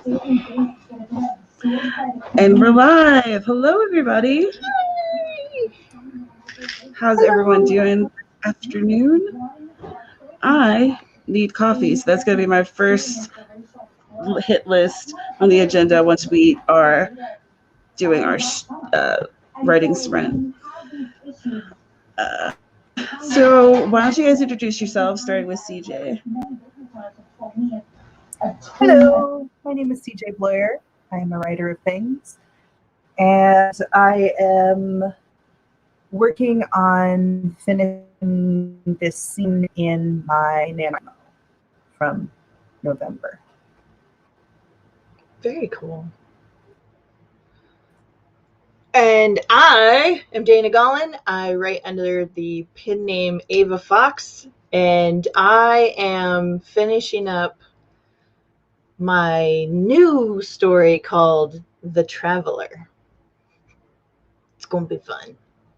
And we're live. Hello, everybody. How's everyone doing this afternoon? I need coffee, so that's going to be my first hit list on the agenda once we are doing our writing sprint. So why don't you guys introduce yourselves, starting with CJ? Hello, my name is CJ Bloyer. I am a writer of things, and I am working on finishing this scene in my NaNoWriMo from November. Very cool. And I am Dana Gollin. I write under the pen name Ava Fox, and I am finishing up my new story called The Traveler. It's going to be fun.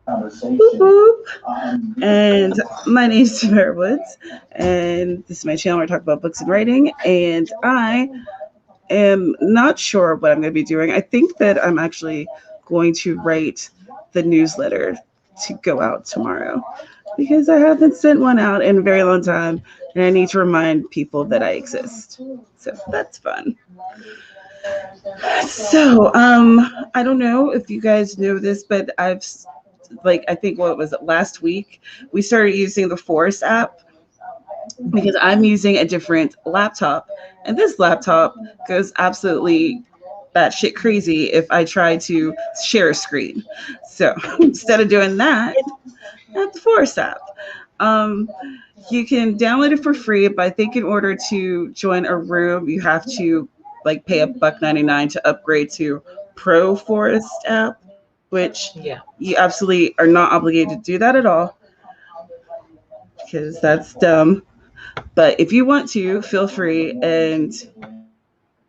Boop, boop. And my name is Tamara Woods, and this is my channel where I talk about books and writing, and I am not sure what I'm going to be doing. I think that I'm actually going to write the newsletter to go out tomorrow because I haven't sent one out in a very long time, and I need to remind people that I exist. So that's fun. So I don't know if you guys know this, but I think what was it, last week we started using the Forest app because I'm using a different laptop, and this laptop goes absolutely batshit crazy if I try to share a screen. So instead of doing that, I have the Forest app. You can download it for free, but I think in order to join a room, you have to pay $1.99 to upgrade to Pro Forest app, which you absolutely are not obligated to do that at all because that's dumb. But if you want to, feel free. And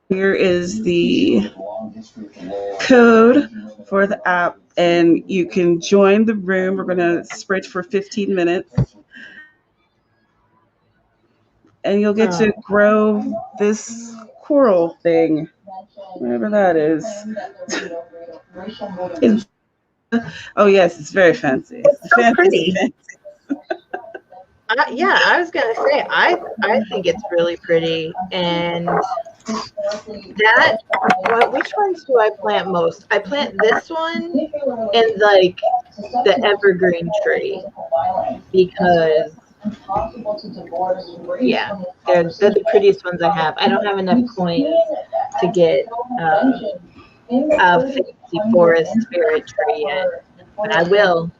here is the code for the app, and you can join the room. We're going to sprint for 15 minutes. And you'll get to grow this coral thing, whatever that is. Oh, yes, it's very fancy. It's so pretty. I was going to say, I think it's really pretty. And which ones do I plant most? I plant this one and the evergreen tree because they're the prettiest ones I have. I don't have enough coins to get a fancy forest spirit tree yet, but I will.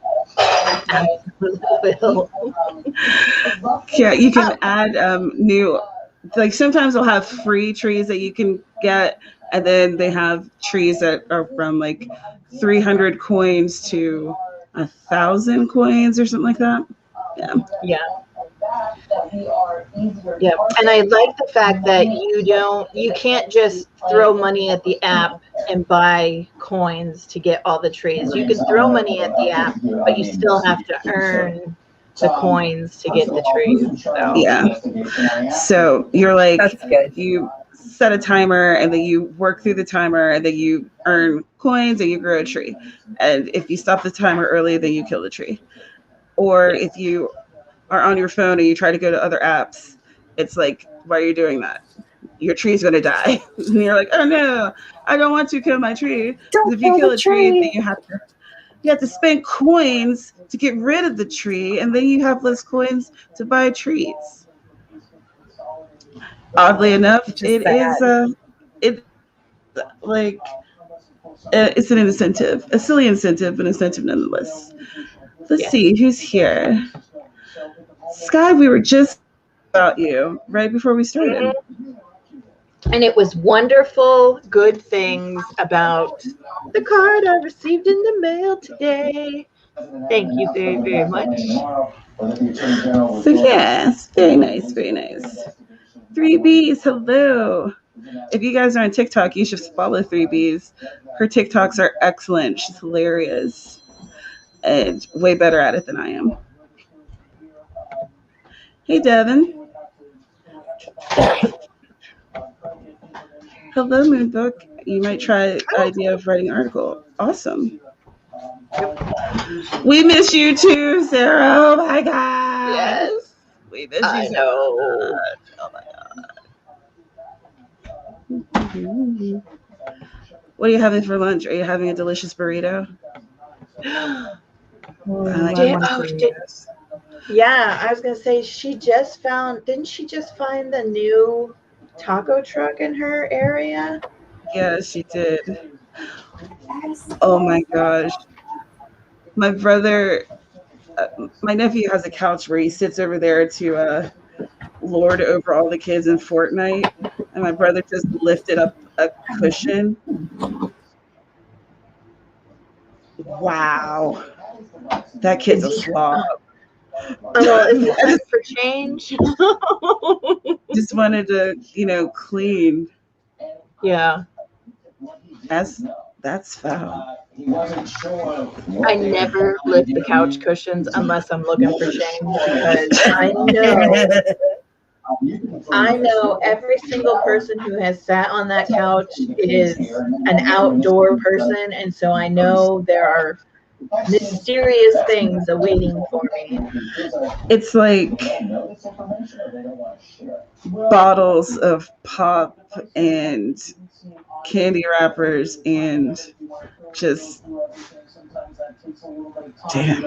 Yeah, you can add new, sometimes they'll have free trees that you can get, and then they have trees that are from 300 coins to 1,000 coins or something like that. Yeah, and I like the fact that you can't just throw money at the app and buy coins to get all the trees. You can throw money at the app, but you still have to earn the coins to get the trees. So. Yeah. So you're you set a timer, and then you work through the timer, and then you earn coins, and you grow a tree. And if you stop the timer early, then you kill the tree. Or if you are on your phone and you try to go to other apps, it's why are you doing that? Your tree's going to die. And you're like, oh no, I don't want to kill my tree. If you kill a tree, then you have to spend coins to get rid of the tree, and then you have less coins to buy trees. Oddly enough, it's an incentive, a silly incentive, but incentive nonetheless. Let's see who's here. Skye, we were just about you right before we started. And it was wonderful, good things about the card I received in the mail today. Thank you very, very much. So yes, very nice, very nice. 3Bs, hello. If you guys are on TikTok, you should follow 3Bs. Her TikToks are excellent. She's hilarious and way better at it than I am. Hey, Devin. Hello, Moonbook. You might try the idea of writing an article. Awesome. We miss you too, Sarah. Oh my God. Yes, We miss I you so know. much. Oh my God. What are you having for lunch? Are you having a delicious burrito? I like Did, want oh, to did, yeah, I was gonna say she just found. Didn't she just find the new taco truck in her area? Yeah, she did. Oh my gosh. My brother, my nephew has a couch where he sits over there to lord over all the kids in Fortnite. And my brother just lifted up a cushion. Wow. That kid's Is a he? slob. Well, is he I home for change? just wanted to, clean. Yeah, That's that's foul. I never lift the couch cushions unless I'm looking for change because I know every single person who has sat on that couch is an outdoor person, and so I know there are mysterious things awaiting for me. It's like bottles of pop and candy wrappers and just damn.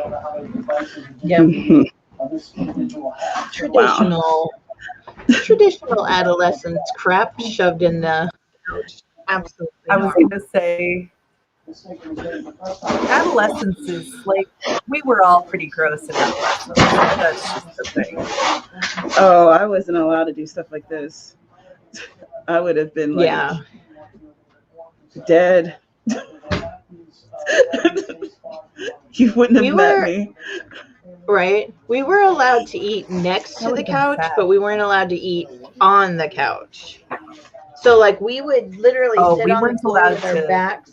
Yep. Wow. Traditional adolescence crap shoved in the couch. Absolutely I was not. going to say, adolescence is like, we were all pretty gross in adolescence. That's just the thing. Oh, I wasn't allowed to do stuff like this. I would have been like Yeah. dead. You wouldn't have We met were me. right. We were allowed to eat next to the couch, but we weren't allowed to eat on the couch. So like we would literally sit we on the weren't floor allowed with our to. backs,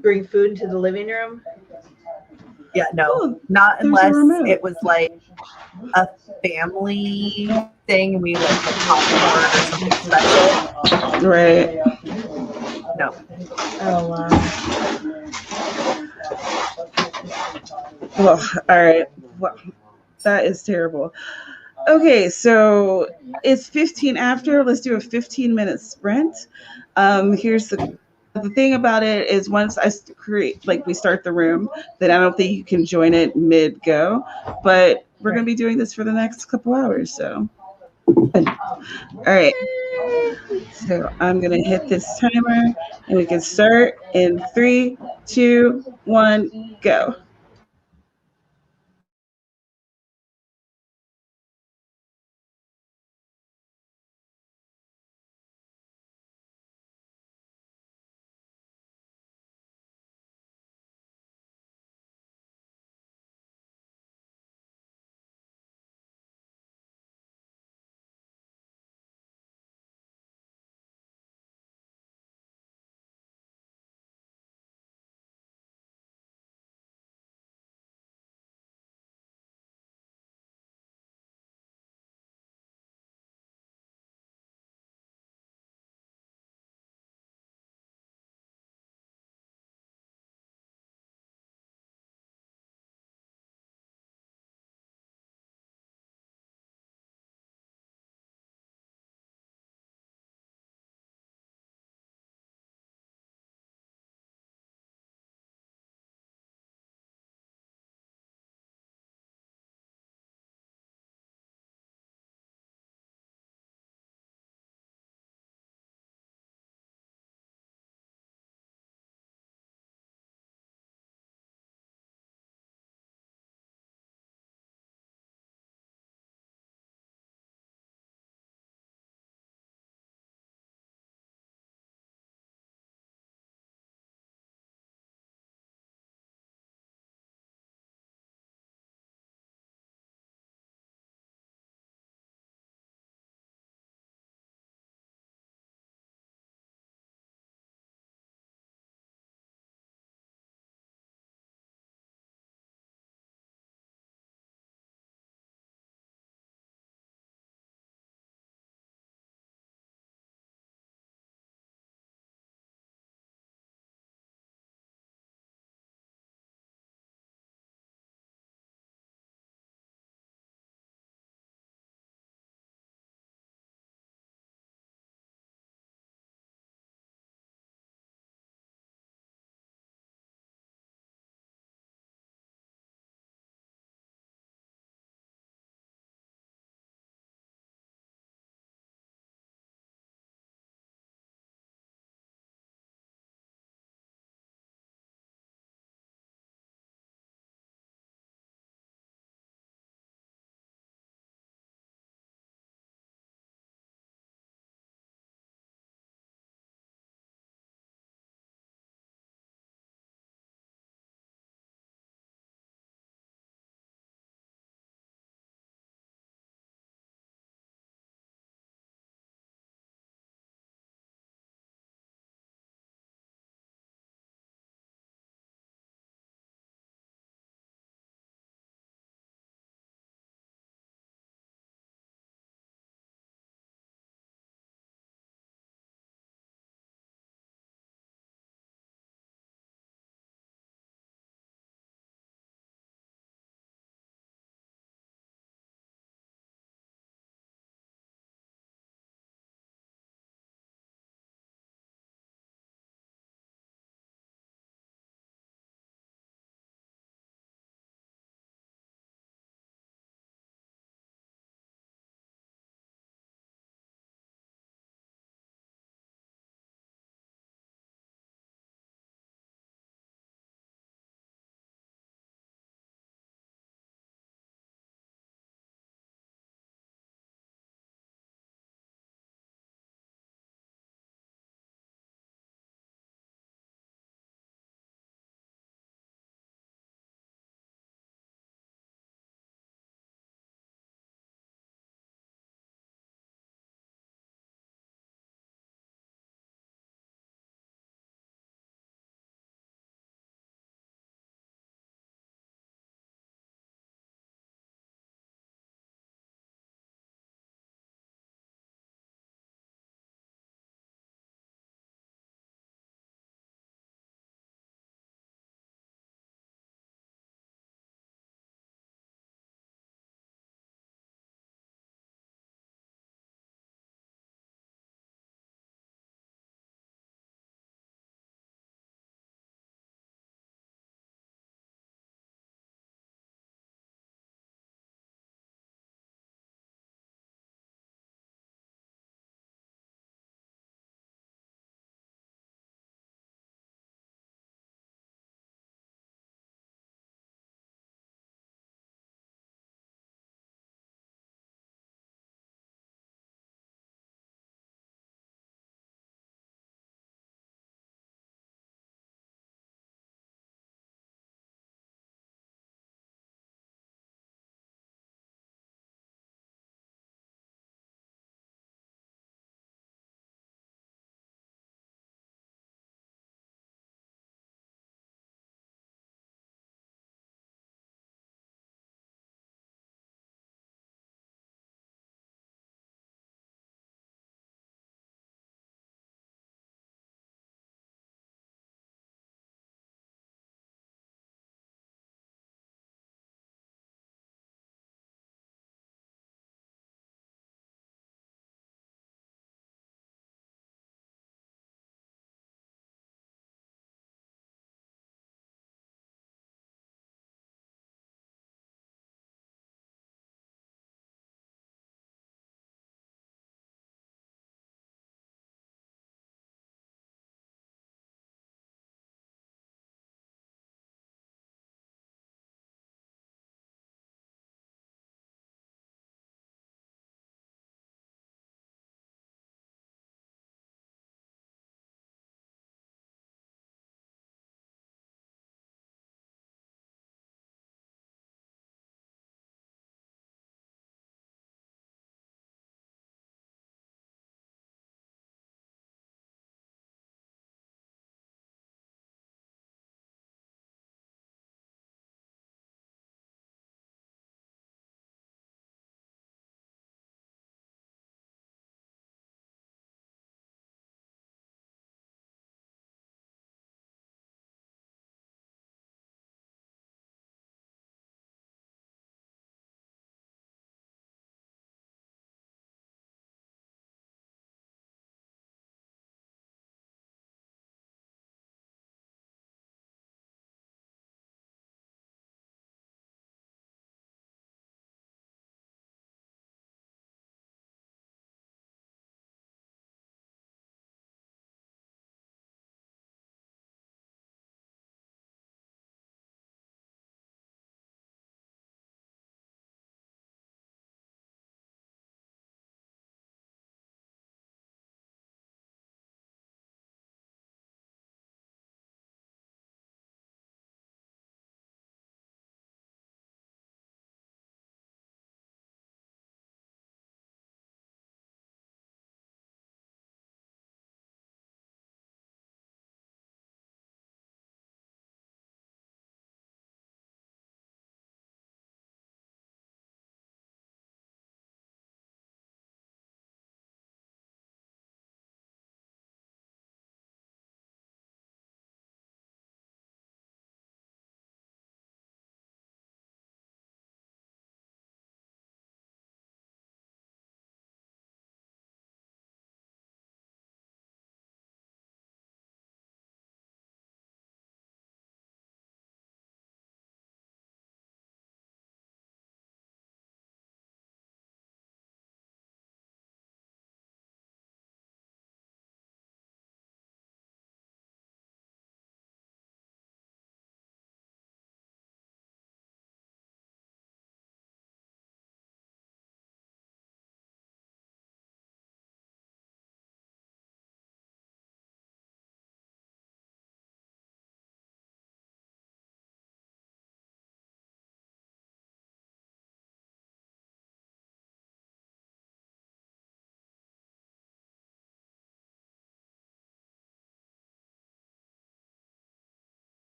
bring food into the living room. Yeah, no, Oh, not there's a unless remote. it was like a family thing and we like had popcorn or something special. Right. No. Oh wow. Well, all right. Well, that is terrible. Okay, so it's 15 after. Let's do a 15-minute sprint. Here's the thing about it is once I create, like we start the room, then I don't think you can join it mid go. But we're going to be doing this for the next couple hours. So, all right. So I'm going to hit this timer and we can start in 3, 2, 1, go.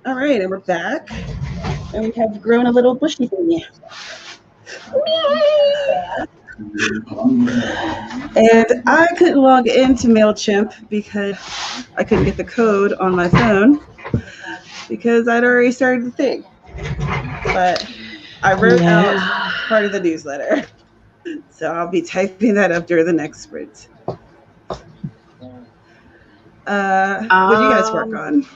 All right, and we're back, and we have grown a little bushy thingy. And I couldn't log into MailChimp because I couldn't get the code on my phone because I'd already started the thing. But I wrote out part of the newsletter. So I'll be typing that up during the next sprint. What do you guys work on?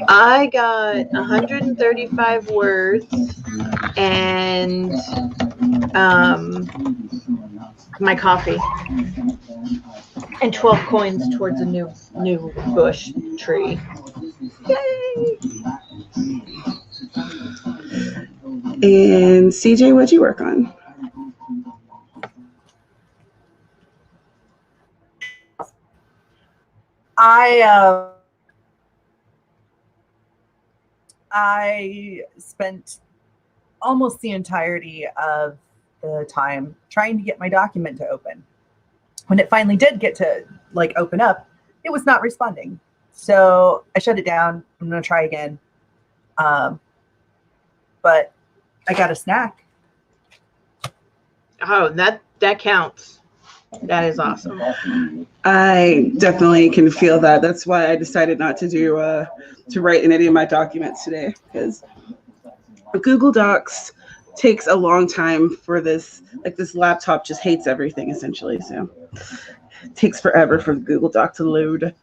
I got 135 words and my coffee and 12 coins towards a new bush tree. Yay! And CJ, what'd you work on? I spent almost the entirety of the time trying to get my document to open. When it finally did get to open up, it was not responding. So I shut it down. I'm going to try again. But I got a snack. Oh, that counts. That is awesome. I definitely can feel that. That's why I decided not to do to write in any of my documents today, because Google Docs takes a long time for this. This laptop just hates everything essentially, so it takes forever for the Google Doc to load.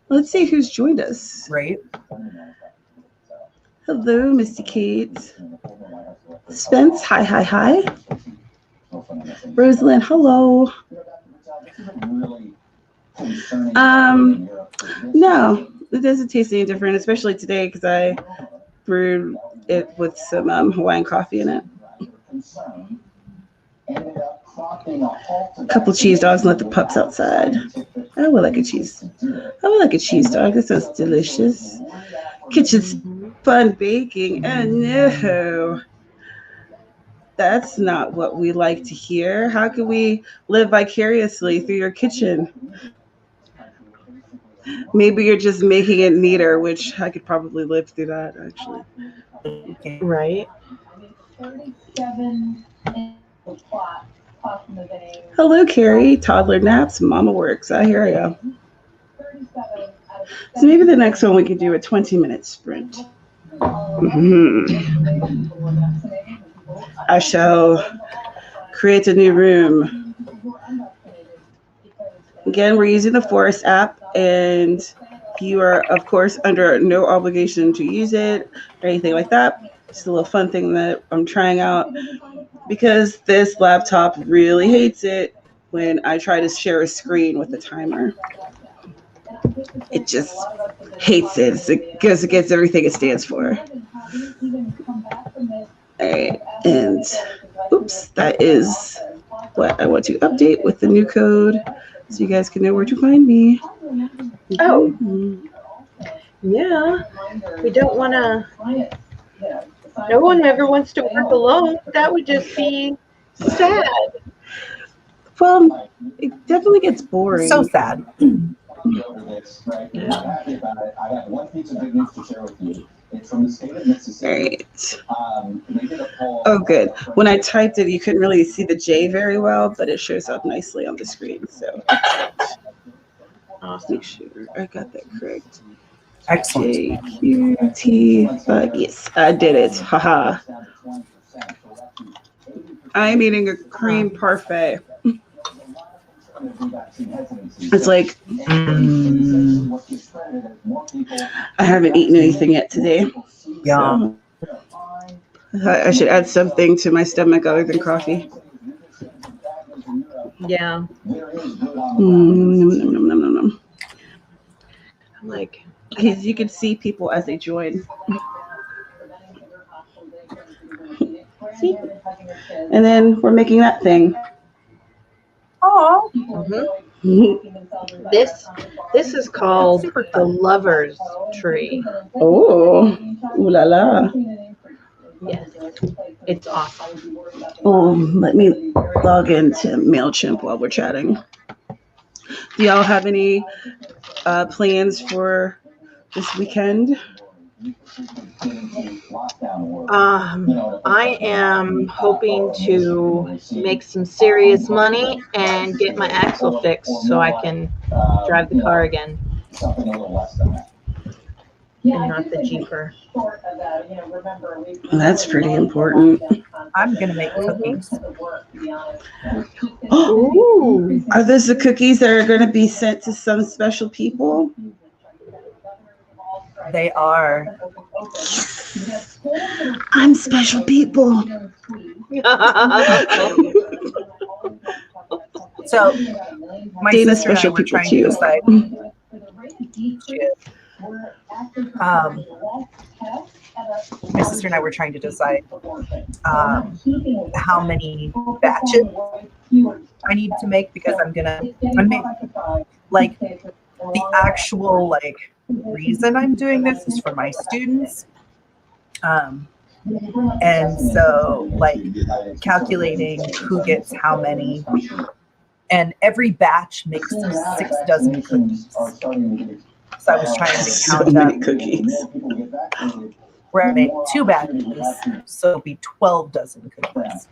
Let's see who's joined us. Right. Hello, Misty Kate. Spence, hi. Rosalind, hello. No, it doesn't taste any different, especially today because I brewed it with some Hawaiian coffee in it. A couple cheese dogs and let the pups outside. I would like a cheese. I would like a cheese dog. That sounds delicious. Kitchen's fun baking. Oh no. That's not what we like to hear. How can we live vicariously through your kitchen? Maybe you're just making it neater, which I could probably live through that, actually. Right. Hello, Carrie. Toddler naps, mama works. I hear ya. So maybe the next one we could do a 20-minute sprint. I shall create a new room. Again, we're using the Forest app, and you are, of course, under no obligation to use it or anything like that. It's a little fun thing that I'm trying out because this laptop really hates it when I try to share a screen with the timer. It just hates it because it gets everything it stands for. All right, and oops, that is what I want to update with the new code so you guys can know where to find me. Oh, yeah. We don't want to. No one ever wants to work alone. That would just be sad. Well, it definitely gets boring. So sad. Right. Oh, good. When I typed it, you couldn't really see the J very well, but it shows up nicely on the screen. So I'll make sure I got that correct. Excellent. J-Q-T, yes, I did it. Haha. I'm eating a cream parfait. It's like I haven't eaten anything yet today. Yeah. So I should add something to my stomach other than coffee. Yeah. I'm Like, because you can see people as they join. See? And then we're making that thing. Oh. mm-hmm. This is called the Lover's Tree. Oh, ooh la la. Yes, it's awesome. Oh, let me log into MailChimp while we're chatting. Do y'all have any plans for this weekend? I am hoping to make some serious money and get my axle fixed so I can drive the car again. And not the Jeeper. That's pretty important. I'm gonna make cookies. Ooh. Are those the cookies that are going to be sent to some special people? They are. I'm special people. So my Dana's sister and I special were people trying too. to decide. My sister and I were trying to decide how many batches I need to make, because I'm make, like, the actual like reason I'm doing this is for my students. And so, like, calculating who gets how many, and every batch makes 6 dozen cookies. So I was trying to So count many up. cookies. We're gonna make 2 batches, so it'll be 12 dozen cookies.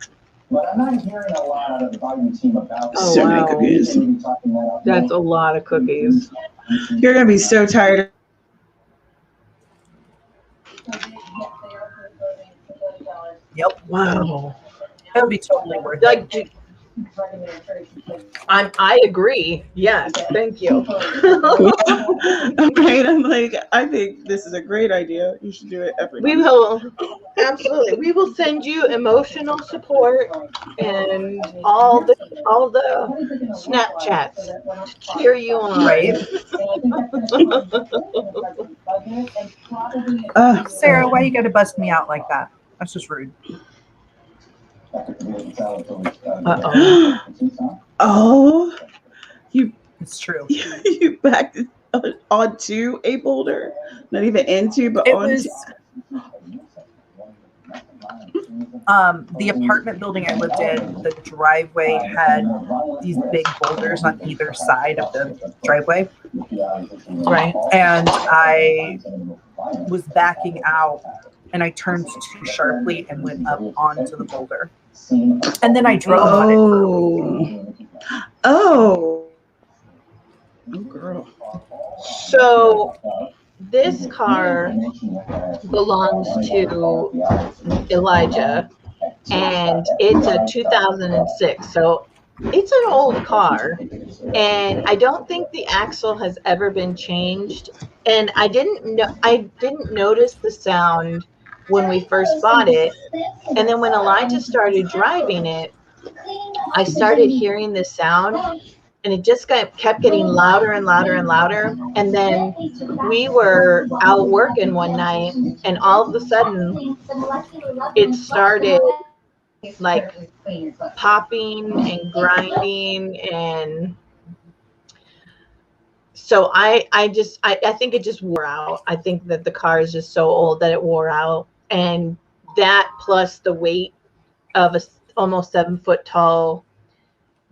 But I'm not hearing a lot out of the volume team about So many cookies. That's a lot of cookies. You're going to be so tired. Yep. Wow. It'll be totally worth it. Like, I agree. Yes, thank you. Right? I'm like, I think this is a great idea. You should do it every We month. will, absolutely. We will send you emotional support and all the Snapchats to cheer you on. Right. Sarah, why you gotta bust me out like that? That's just rude. Uh-oh. Oh, It's true. you backed it onto a boulder, not even into, but It onto. was the apartment building I lived in. The driveway had these big boulders on either side of the driveway, Right. and I was backing out, and I turned too sharply and went up onto the boulder, and then I drove on it for a week. Oh, girl. So this car belongs to Elijah, and it's a 2006. So it's an old car, and I don't think the axle has ever been changed. And I didn't notice the sound when we first bought it, and then when Elijah started driving it, I started hearing this sound, and it just kept getting louder and louder and louder. And then we were out working one night, and all of a sudden it started like popping and grinding. And so I think it just wore out. I think that the car is just so old that it wore out. And that plus the weight of a almost 7 foot tall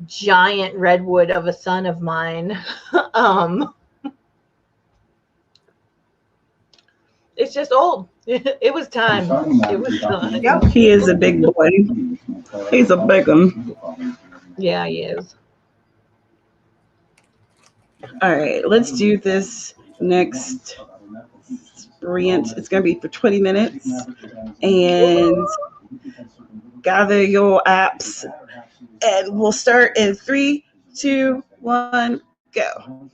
giant redwood of a son of mine. It's just old. It was time. It was time. Yep. He is a big boy. He's a big one. Yeah, he is. All right, let's do this next sprint. It's going to be for 20 minutes. And gather your apps. And we'll start in 3, 2, 1, go.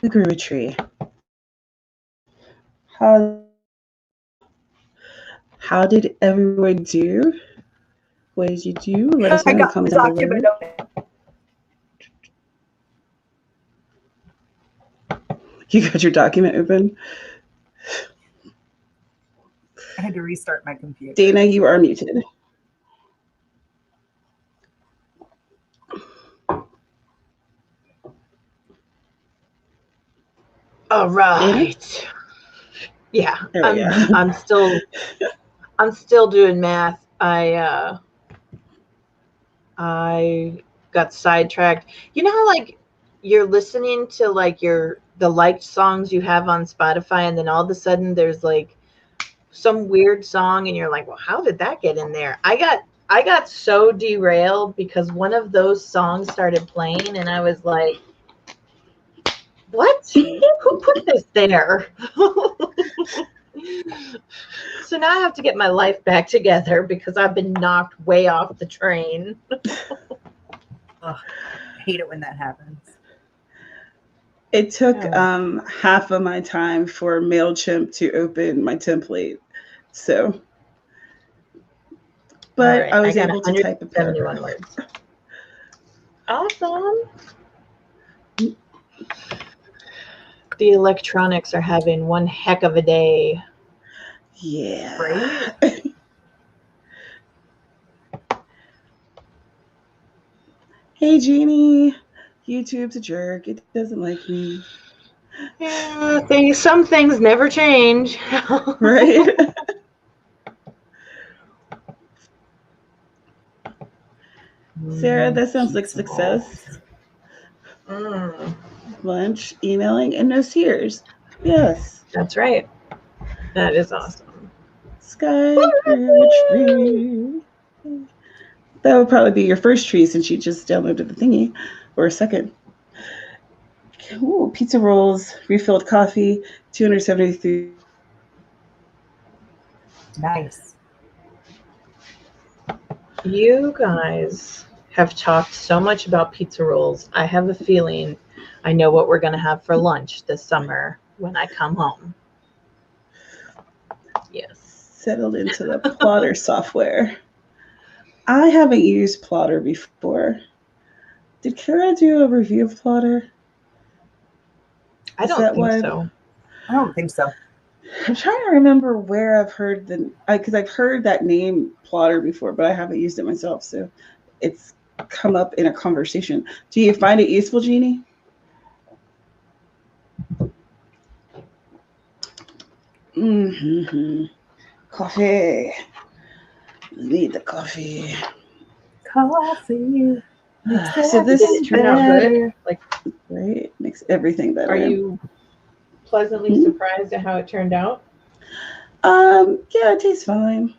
grew a tree. How did everyone do? What did you do? Let us know I in the got the comments down document below. open. You got your document open? I had to restart my computer. Dana, you are muted. All right. Yeah, I'm still doing math. I got sidetracked. You know how like you're listening to like the liked songs you have on Spotify, and then all of a sudden there's like some weird song, and you're like, well, how did that get in there? I got so derailed because one of those songs started playing, and I was like, what? Who put this there? So now I have to get my life back together because I've been knocked way off the train. I hate it when that happens. It took half of my time for MailChimp to open my template. So, but right, I was able to type a paragraph. Words. Awesome. The electronics are having one heck of a day. Yeah. Right? Hey, Jeannie. YouTube's a jerk. It doesn't like me. Yeah, some things never change. Right? Sarah, that sounds like success. Lunch, emailing, and no tears. Yes. That's right. That is awesome. Skye grew a tree. That would probably be your first tree since you just downloaded the thingy, or a second. Ooh, pizza rolls, refilled coffee, 273. Nice. You guys have talked so much about pizza rolls. I have a feeling I know what we're going to have for lunch this summer when I come home. Yes. Settled into the Plotter software. I haven't used Plotter before. Did Kara do a review of Plotter? I don't think so. I don't think so. I'm trying to remember where I've heard because I've heard that name Plotter before, but I haven't used it myself. So it's come up in a conversation. Do you find it useful, Jeannie? Mm-hmm. Coffee. Need the coffee. Coffee. So this turned out good. Like, right, makes everything better. Are you pleasantly surprised at how it turned out? Yeah, it tastes fine.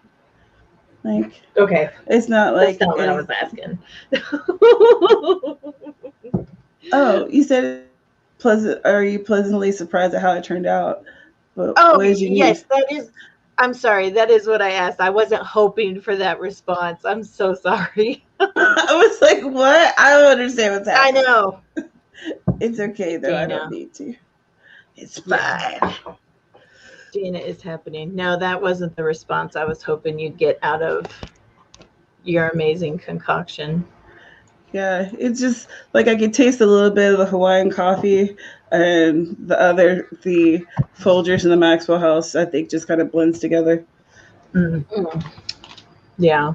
Like, okay, it's not like that's not what I was asking. Oh, you said pleasant. Are you pleasantly surprised at how it turned out? But oh, yes, that is. I'm sorry. That is what I asked. I wasn't hoping for that response. I'm so sorry. I was like, what? I don't understand what's happening. I know. It's okay, though. Dana. I don't need to. It's fine. Dana is happening. No, that wasn't the response I was hoping you'd get out of your amazing concoction. Yeah, it's just like I could taste a little bit of the Hawaiian coffee and the Folgers in the Maxwell House, I think just kind of blends together. Yeah.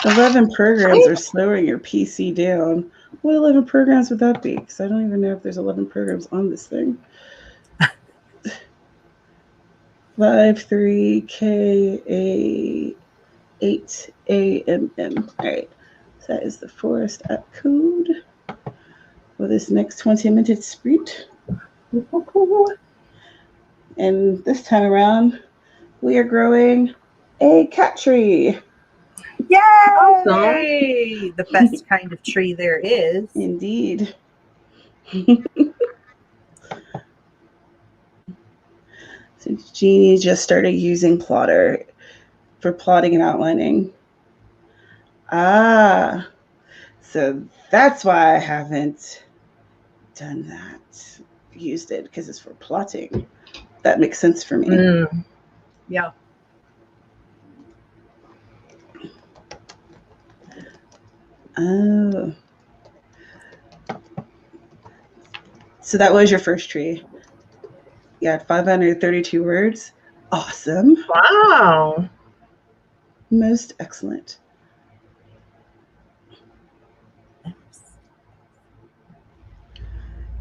11 programs are slowing your PC down. What 11 programs would that be? Because I don't even know if there's 11 programs on this thing. 53K 8 AMM. All right. So that is the Forest app code for this next 20-minute sprint. And this time around, we are growing a cat tree. Yay! Awesome. The best kind of tree there is. Indeed. So Jeannie just started using Plotter for plotting and outlining. So that's why I haven't done that. Used it because it's for plotting. That makes sense for me. Yeah. Oh. So that was your first tree. You had 532 words. Awesome. Wow. Most excellent.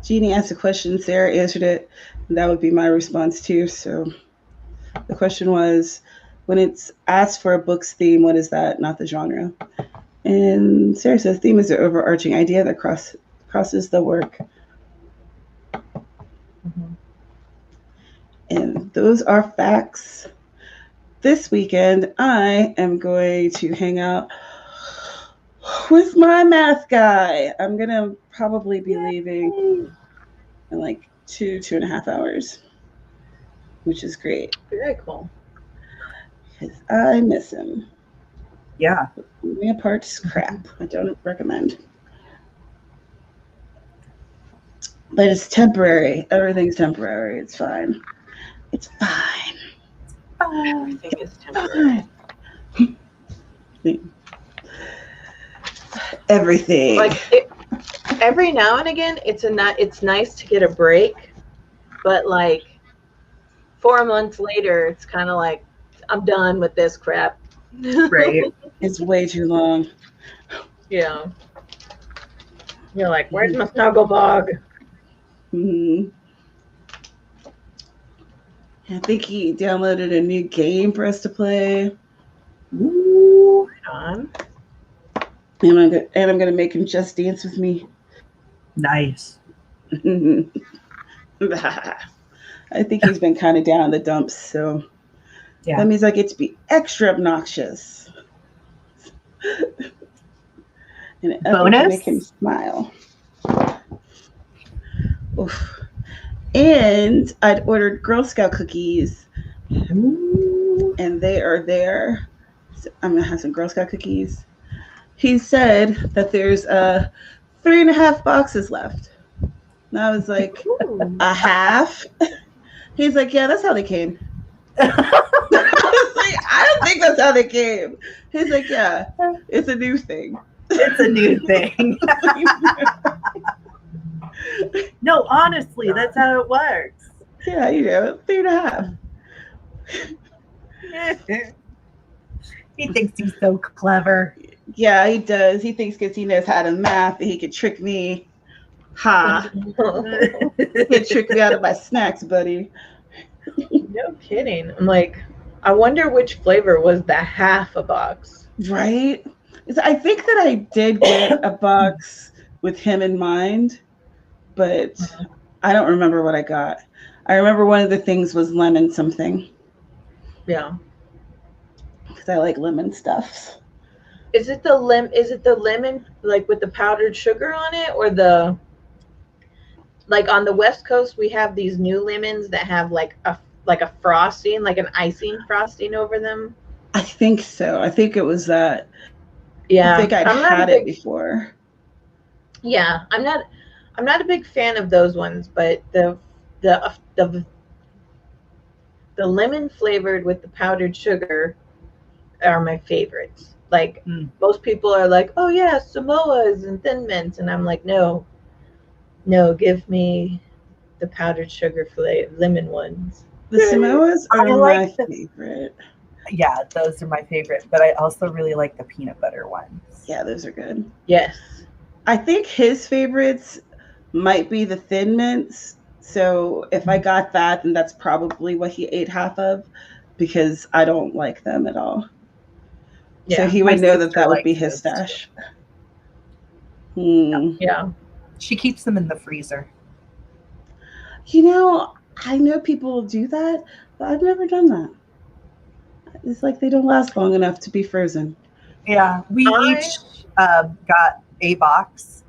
Jeannie asked a question. Sarah answered it. And that would be my response too. So the question was, when it's asked for a book's theme, what is that? Not the genre. And Sarah says, theme is the overarching idea that crosses the work. Mm-hmm. And those are facts. This weekend, I am going to hang out with my math guy. I'm going to probably be leaving in like 2.5 hours, which is great. Very cool. Because I miss him. Yeah. Me apart's crap. I don't recommend. But it's temporary. Everything's temporary. It's fine. It's fine. Everything is temporary. Everything. Like every now and again, it's nice to get a break, but like 4 months later, it's kind of like I'm done with this crap. Right. It's way too long. Yeah. You're like, where's my snuggle bug? Mm-hmm. I think he downloaded a new game for us to play. Ooh. On. And I'm gonna make him just dance with me. Nice. I think he's been kind of down in the dumps, so Yeah. that means I get to be extra obnoxious. And Bonus? make him smile. Oof. And I'd ordered Girl Scout cookies, Ooh. and they are there. So I'm gonna have some Girl Scout cookies. He said that there's 3.5 boxes left. And I was like, a half? He's like, yeah, that's how they came. I was like, I don't think that's how they came. He's like, yeah, it's a new thing. It's a new thing. No, honestly, that's how it works. Yeah, 3.5. He thinks he's so clever. Yeah, he does. He thinks because he knows how to math that he could trick me. Ha. He could trick me out of my snacks, buddy. No kidding. I'm like, I wonder which flavor was the half a box. Right? I think that I did get a box with him in mind, but I don't remember what I got. I remember one of the things was lemon something. Yeah. Because I like lemon stuff. Is it the lemon like with the powdered sugar on it, or the like on the West Coast we have these new lemons that have like a frosting, like an icing frosting over them? I think so. I think it was that. Yeah. I think I'd had it before. Yeah, I'm not a big fan of those ones, but the lemon flavored with the powdered sugar are my favorites. Like most people are like, oh yeah, Samoas and Thin Mints, and I'm like, no, give me the powdered sugar lemon ones. The Samoas are my favorite. Yeah, those are my favorite, but I also really like the peanut butter ones. Yeah, those are good. Yes. I think his favorites might be the Thin Mints. So if I got that, then that's probably what he ate half of, because I don't like them at all. Yeah, so he would know that would be his stash. Yeah. She keeps them in the freezer. I know people do that, but I've never done that. It's like they don't last long enough to be frozen. Yeah, we each got a box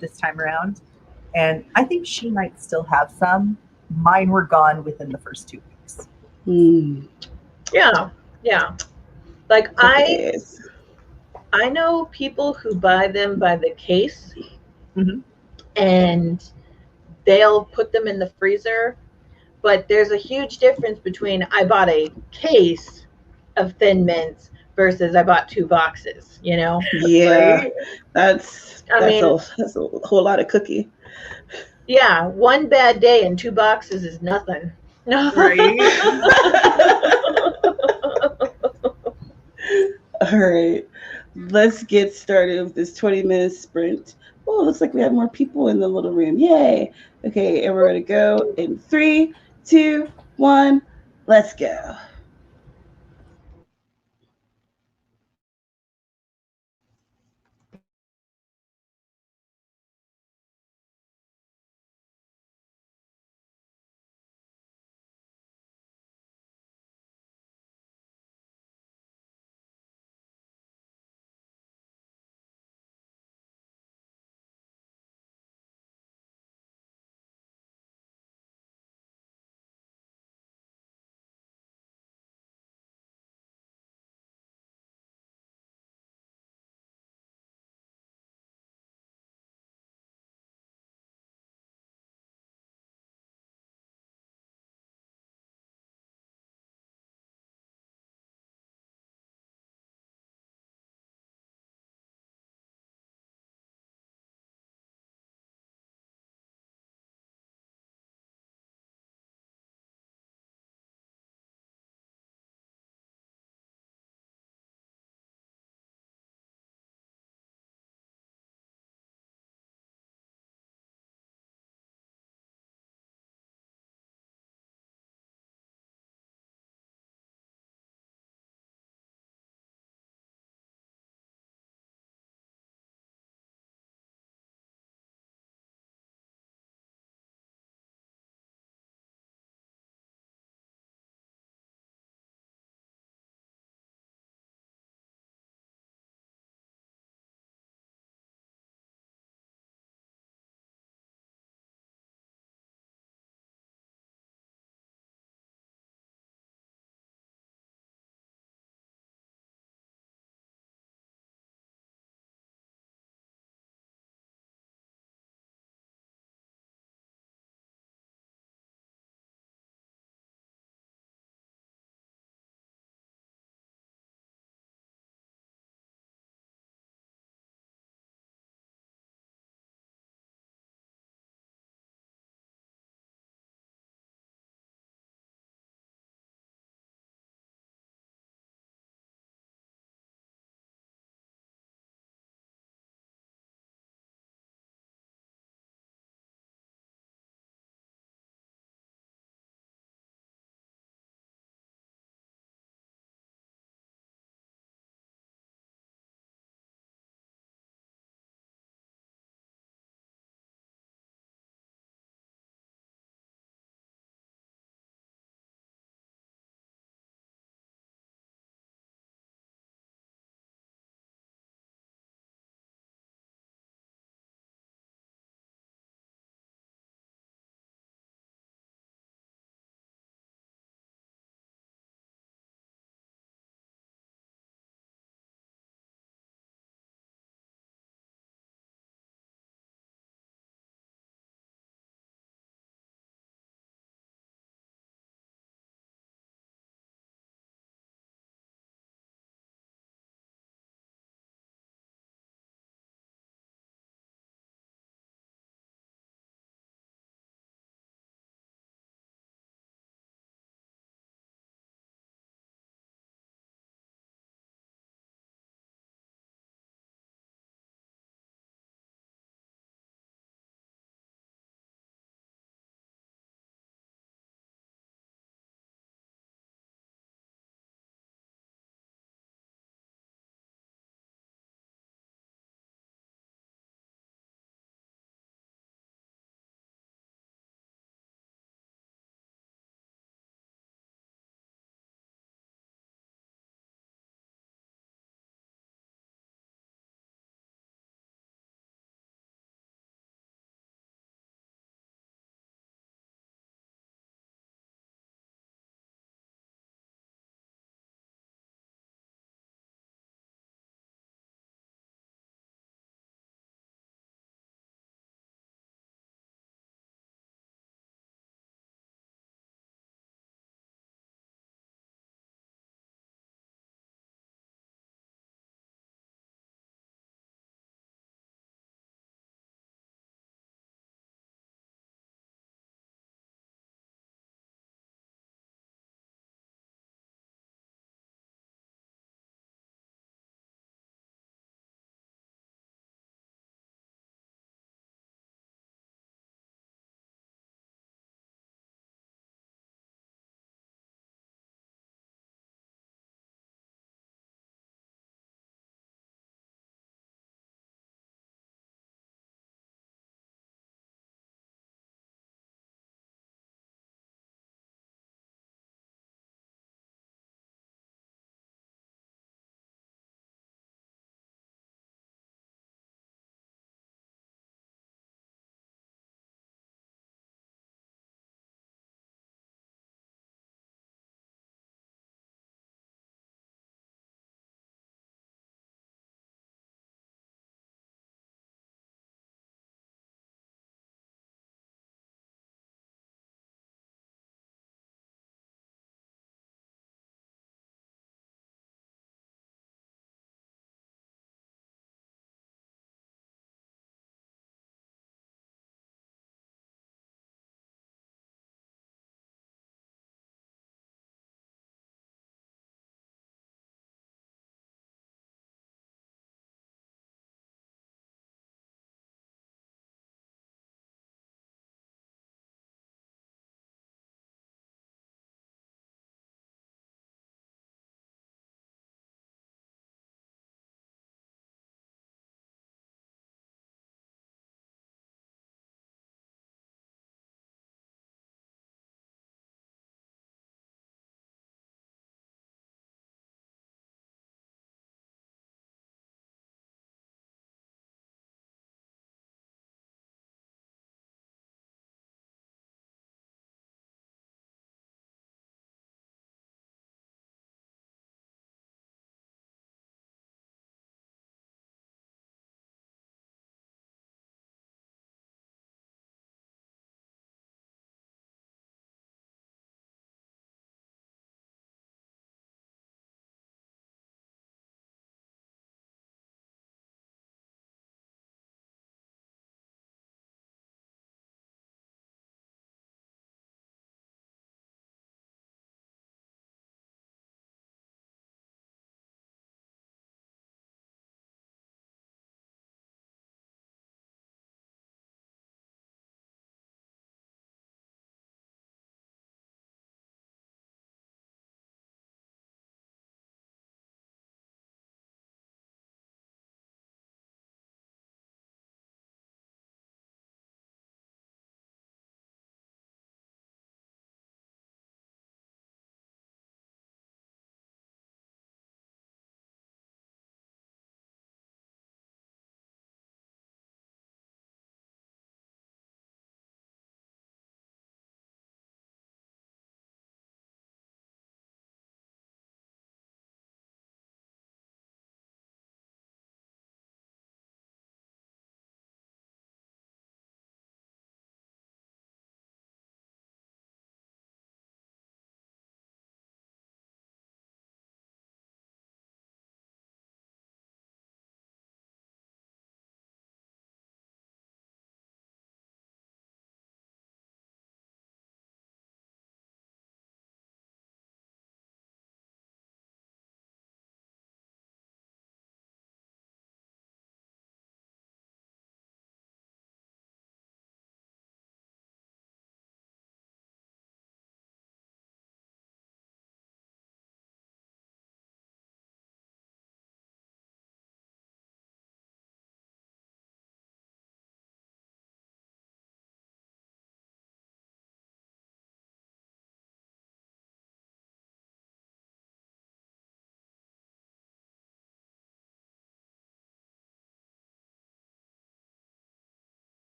this time around, and I think she might still have some. Mine were gone within the first 2 weeks. Yeah. Like I I know people who buy them by the case, Mhm. and they'll put them in the freezer. But there's a huge difference between I bought a case of Thin Mints versus I bought 2 boxes, you know? Yeah, Right? that's I mean, that's a whole lot of cookie. yeah, one bad day and 2 boxes is nothing. Right? All right, let's get started with this 20-minute sprint. Oh, looks like we have more people in the little room. Yay. Okay, and we're going to go in 3, 2, 1. Let's go.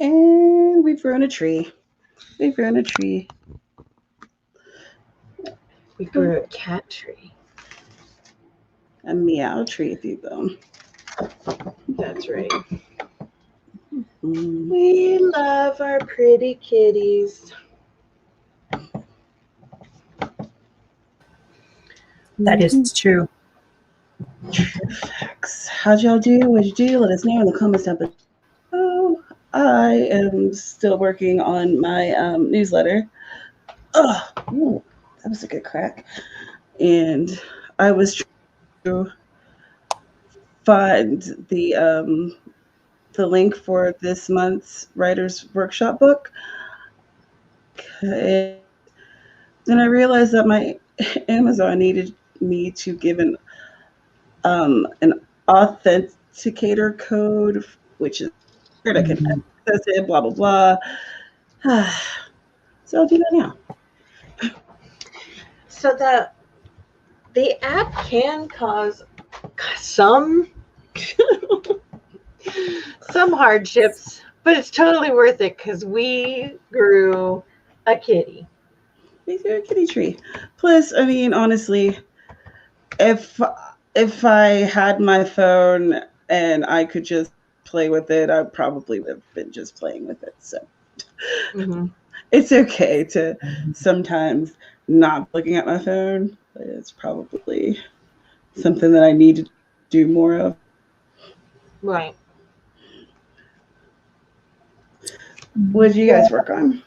And we've grown a tree. We've grown a tree. We grew a cat tree. A meow tree, if you will. That's right. Mm. We love our pretty kitties. That is true. Facts. How'd y'all do? What'd you do? Let us know in the comments down below. Oh, I am still working on my newsletter. Oh, ooh, that was a good crack. And I was trying to find the link for this month's writer's workshop book. And then I realized that my Amazon needed me to give an authenticator code, which is where I can access it, blah, blah, blah. So I'll do that now. So the app can cause some hardships, but it's totally worth it because we grew a kitty. We do a kitty tree. Plus, I mean, honestly, if I had my phone and I could just play with it, I probably would have been just playing with it. So it's okay to sometimes not looking at my phone, but it's probably something that I need to do more of. Right. What did you guys work on?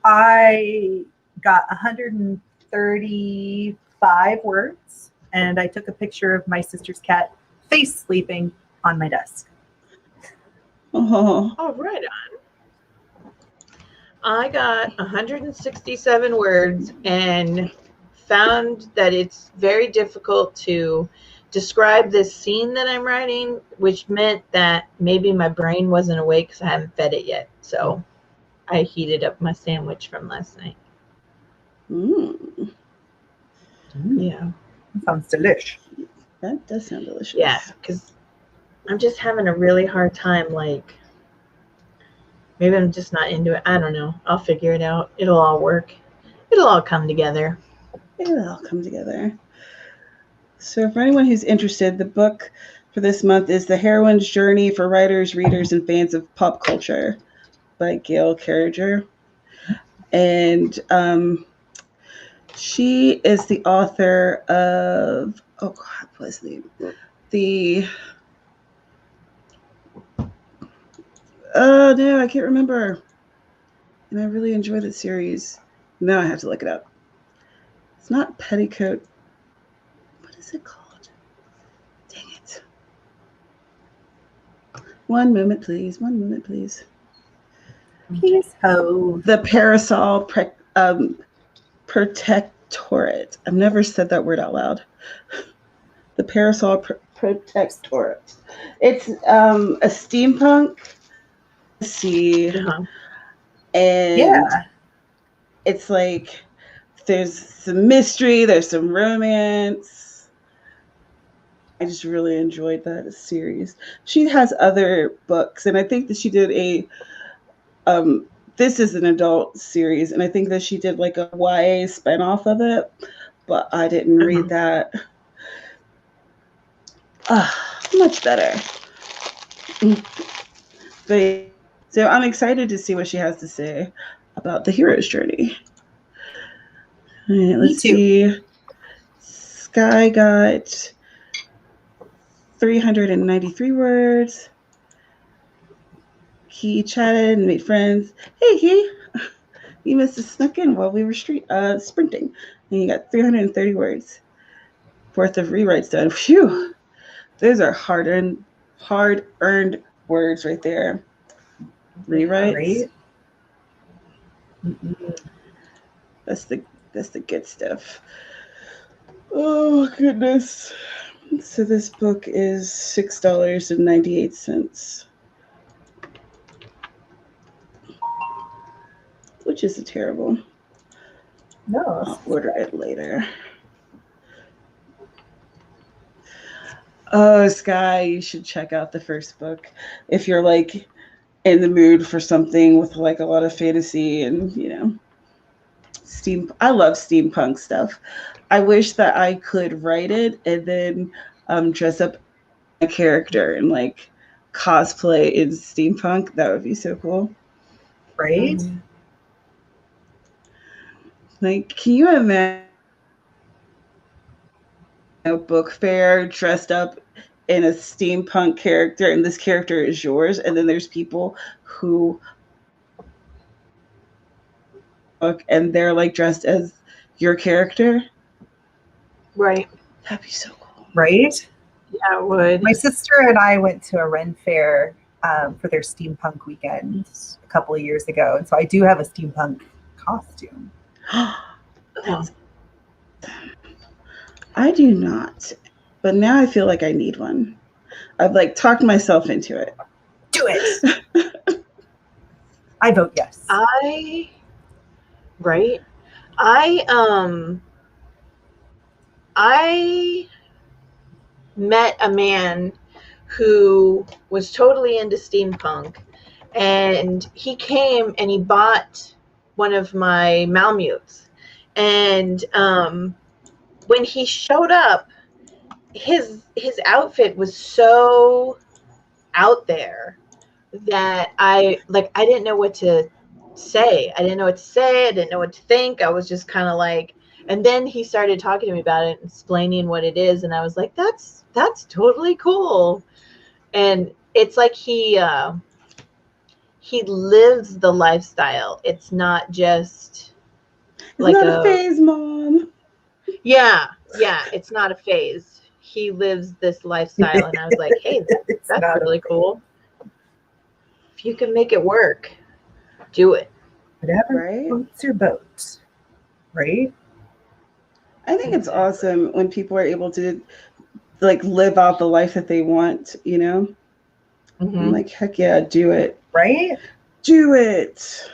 I got 135 words, and I took a picture of my sister's cat face sleeping on my desk. Oh, right on. I got 167 words and found that it's very difficult to describe this scene that I'm writing, which meant that maybe my brain wasn't awake because I haven't fed it yet. So I heated up my sandwich from last night. Yeah. That sounds delish. That does sound delicious. Yeah, because I'm just having a really hard time. Like, maybe I'm just not into it. I don't know. I'll figure it out. It'll all work. It'll all come together. It'll all come together. So for anyone who's interested, the book for this month is The Heroine's Journey for Writers, Readers, and Fans of Pop Culture by Gail Carriger. And she is the author of, oh God, what was the no, I can't remember. And I really enjoy the series. Now I have to look it up. It's not Petticoat. What is it called? Dang it. One moment, please. One moment, please. Please hold. The Parasol Protectorate. I've never said that word out loud. The Parasol Protectorate. It's a steampunk. Let's see. And yeah, it's like there's some mystery, there's some romance. I just really enjoyed that series. She has other books, and I think that she did a this is an adult series, and I think that she did like a YA spinoff of it, but I didn't read that. Much better. But so I'm excited to see what she has to say about the hero's journey. All right, let's see. Skye got 393 words. He chatted and made friends. Hey, Key. You must have snuck in while we were sprinting. And you got 330 words worth of rewrites done. Phew. Those are hard-earned words right there. Rewrites. Right? That's the good stuff. Oh, goodness. So this book is $6.98. Which isn't terrible. No. I'll order it later. Oh, Skye, you should check out the first book if you're like in the mood for something with like a lot of fantasy and steam. I love steampunk stuff. I wish that I could write it and then dress up a character and like cosplay in steampunk. That would be so cool. Right? Like, can you imagine a book fair dressed up in a steampunk character and this character is yours, and then there's people who book and they're like dressed as your character? Right. That'd be so cool. Right? Yeah, it would. My sister and I went to a Ren fair for their steampunk weekend a couple of years ago. And so I do have a steampunk costume. I do not, but now I feel like I need one. I've like talked myself into it. Do it. I vote yes. I met a man who was totally into steampunk, and he came and he bought one of my Malmutes, and when he showed up, his outfit was so out there that I didn't know what to say. I didn't know what to think. I was just kind of like, and then he started talking to me about it and explaining what it is, and I was like, that's totally cool. And it's like he lives the lifestyle. It's not just like a phase, Mom. Yeah, it's not a phase. He lives this lifestyle, and I was like, hey, that's really cool. If you can make it work, do it. Whatever floats your boat, right? I think it's awesome when people are able to like live out the life that they want, I'm like, heck yeah, do it. Right? Do it.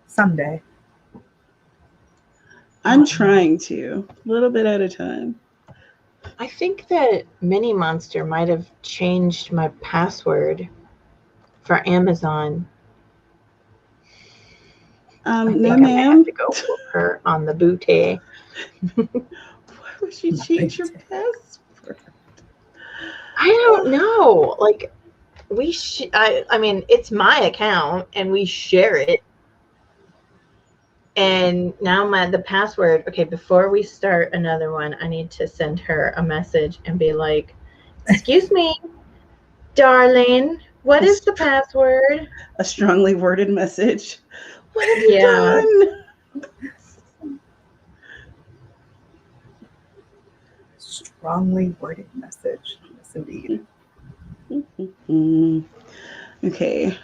Someday. I'm trying to, a little bit at a time. I think that Mini Monster might have changed my password for Amazon. No, ma'am. I might have to go for her on the booty. Why would you change your password? I don't know. Like, I mean, it's my account, and we share it. And now the password, okay, before we start another one, I need to send her a message and be like, excuse me, darling, what is the password? A strongly worded message. What have you done? Strongly worded message. Yes, indeed. Okay.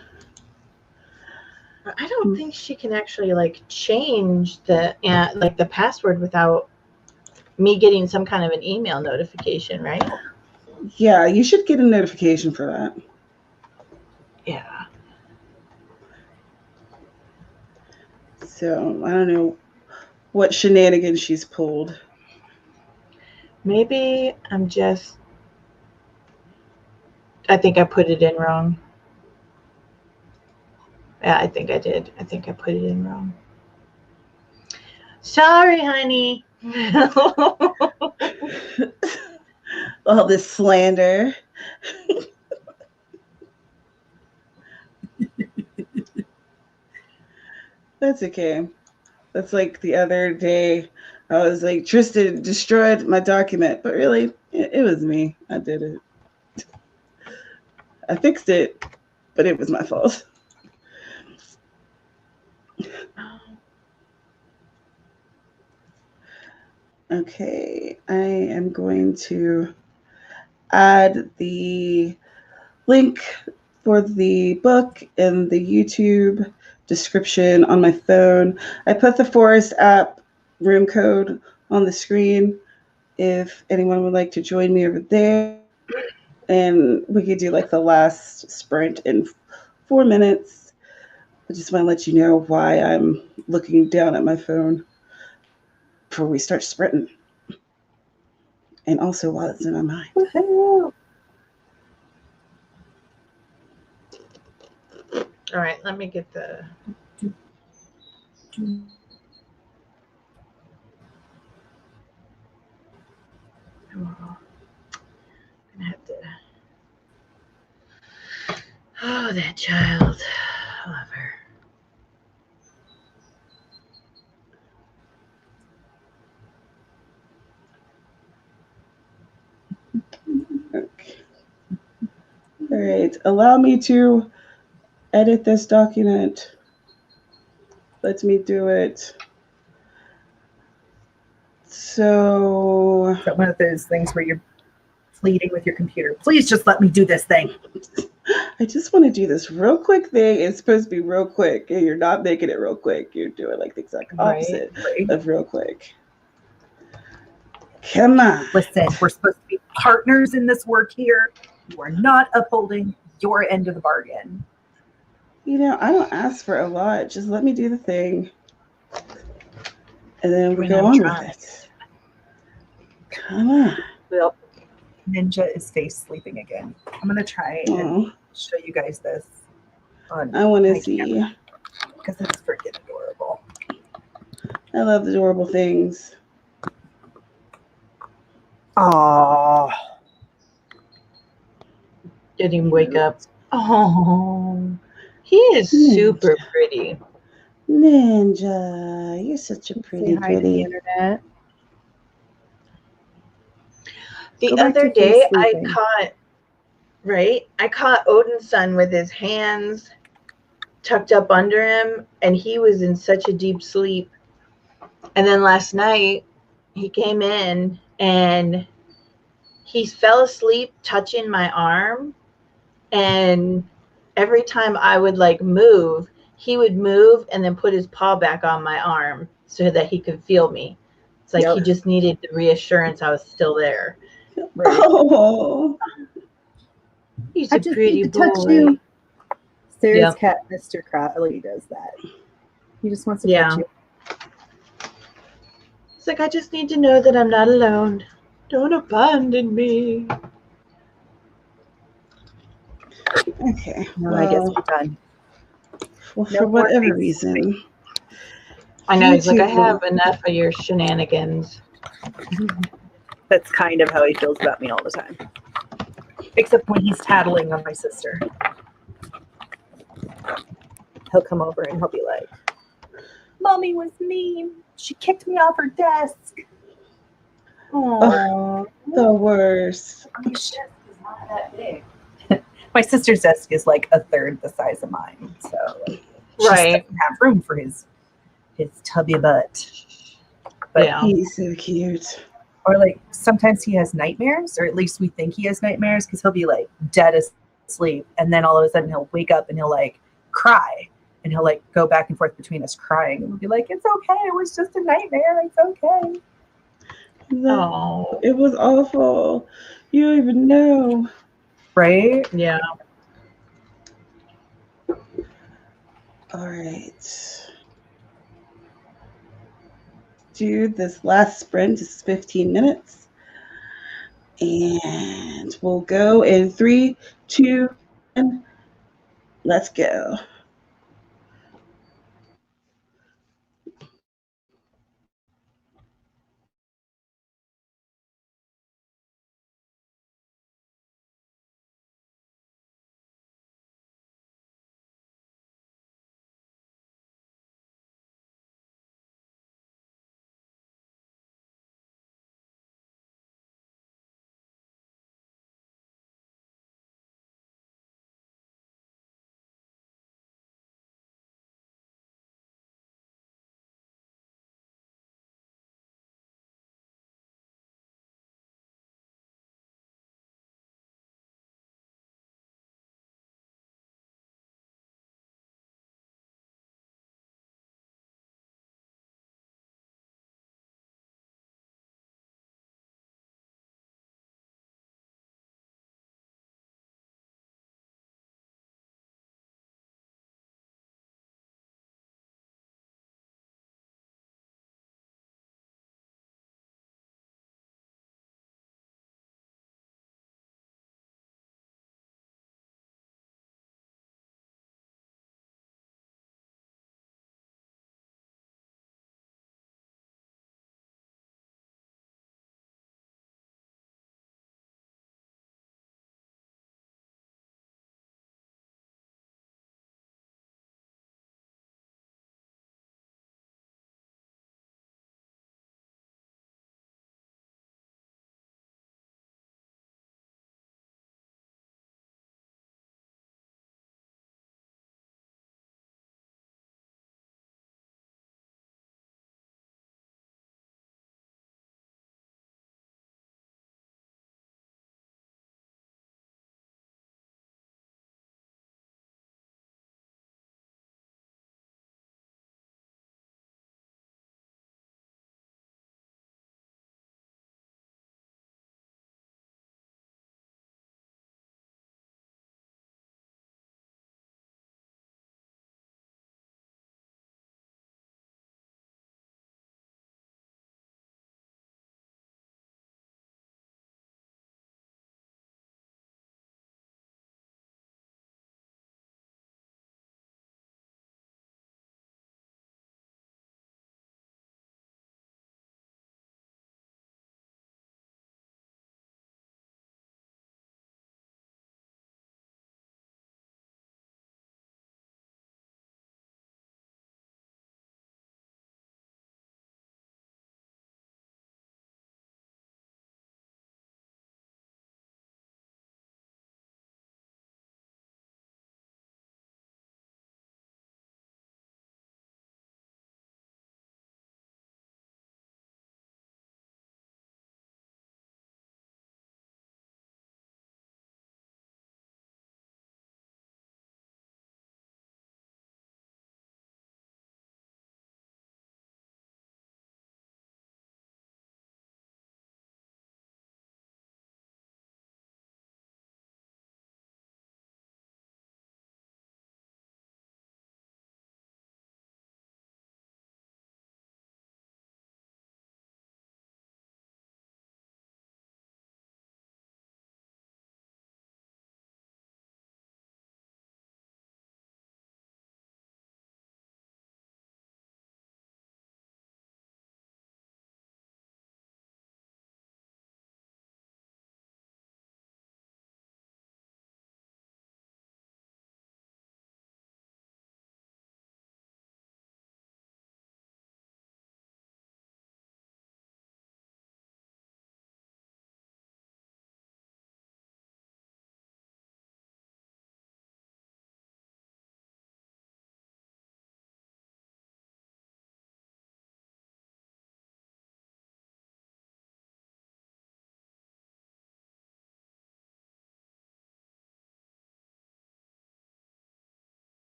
I don't think she can actually like change the password without me getting some kind of an email notification, right? Yeah, you should get a notification for that. Yeah. So I don't know what shenanigans she's pulled. Maybe I think I put it in wrong. Yeah, I think I did. I think I put it in wrong. Sorry, honey. All this slander. That's okay. That's like the other day. I was like, Tristan destroyed my document, but really, it was me. I did it. I fixed it, but it was my fault. Okay, I am going to add the link for the book in the YouTube description on my phone. I put the Forest app room code on the screen if anyone would like to join me over there. And we could do like the last sprint in 4 minutes. I just want to let you know why I'm looking down at my phone before we start sprinting. and also while it's in my mind. Woohoo! All right, let me get the. Oh, I'm gonna have to. Oh, that child. I love her. Okay. All right. Allow me to edit this document. Let me do it. So Is that one of those things where you're pleading with your computer? Please just let me do this thing. I just want to do this real quick thing. It's supposed to be real quick, and you're not making it real quick. You're doing like the exact opposite Right. of real quick. Come on. Listen, we're supposed to be partners in this work here. You are not upholding your end of the bargain. You know, I don't ask for a lot. Just let me do the thing. And then we go on with it. Come on. Well, Ninja is face sleeping again. I'm going to try and show you guys this. I want to see. Because it's freaking adorable. I love adorable things. Aww. Didn't even wake up. Oh, he is super pretty. Ninja, you're such a pretty The internet. The other day I caught Odin's son with his hands tucked up under him, and he was in such a deep sleep. And then last night he came in and he fell asleep touching my arm, and every time I would like move, he would move and then put his paw back on my arm so that he could feel me. It's like he just needed the reassurance I was still there. Right. Oh, he's a pretty boy. Touch you. Sarah's cat, Mr. Crowley, does that. He just wants to touch you. It's like, I just need to know that I'm not alone. Don't abandon me. Okay. Well, I guess we're done. Well, for whatever reason. I know. He's like, I have enough of your shenanigans. That's kind of how he feels about me all the time. Except when he's tattling on my sister. He'll come over and he'll be like, Mommy was mean. She kicked me off her desk. Oh, the worst. My desk is not that big. My sister's desk is like a third the size of mine. So like, she doesn't have room for his tubby butt. But he's so cute. Or like sometimes he has nightmares, or at least we think he has nightmares, because he'll be like dead asleep, and then all of a sudden he'll wake up and he'll like cry, and he'll like go back and forth between us crying, and we'll be like, it's okay, it was just a nightmare, it's okay. No, it was awful. You don't even know. Right? Yeah. All right. Do this last sprint is 15 minutes. And we'll go in 3, 2, 1. Let's go.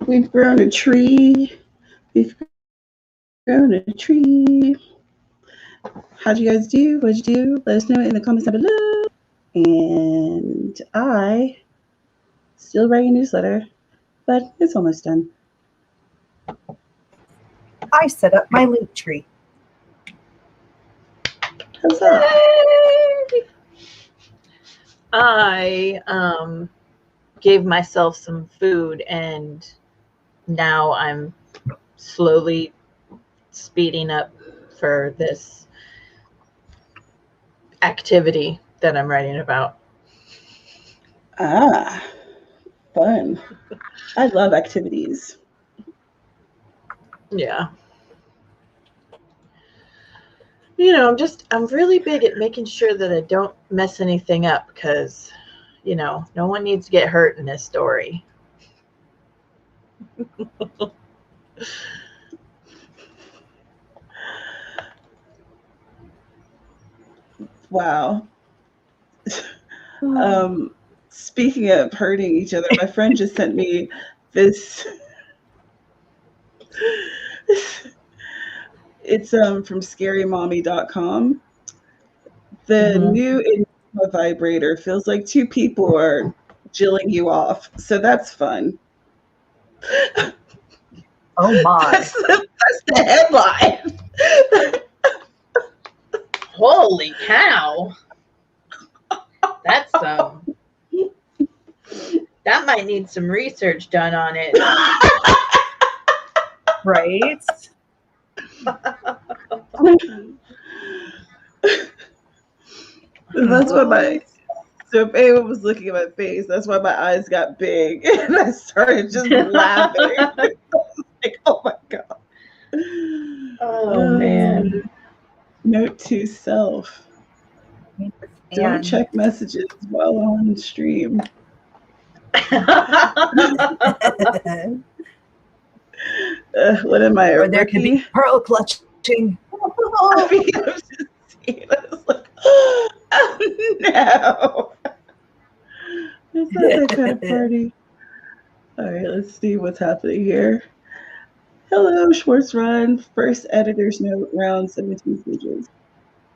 We've grown a tree. We've grown a tree. How'd you guys do? What'd you do? Let us know in the comments down below. And I still writing a newsletter, but it's almost done. I set up my link tree. How's that? I gave myself some food, and now I'm slowly speeding up for this activity that I'm writing about. Ah, fun. I love activities. Yeah. You know, I'm really big at making sure that I don't mess anything up, because, you know, no one needs to get hurt in this story. Wow. Speaking of hurting each other, my friend just sent me this. It's from scarymommy.com. The new Enigma vibrator feels like two people are jilling you off. So that's fun. Oh my. That's the headline. Holy cow. That's that might need some research done on it. Right? That's why so if anyone was looking at my face, that's why my eyes got big and I started just laughing. I was like, oh my God. Oh man. Note to self. Don't check messages while on stream. What am I? Or there can be pearl clutching. I mean, I was just seeing, I was like, oh no. It's not that kind of party. All right, let's see what's happening here. Hello, Schwartz Run. First editor's note, round 17 pages.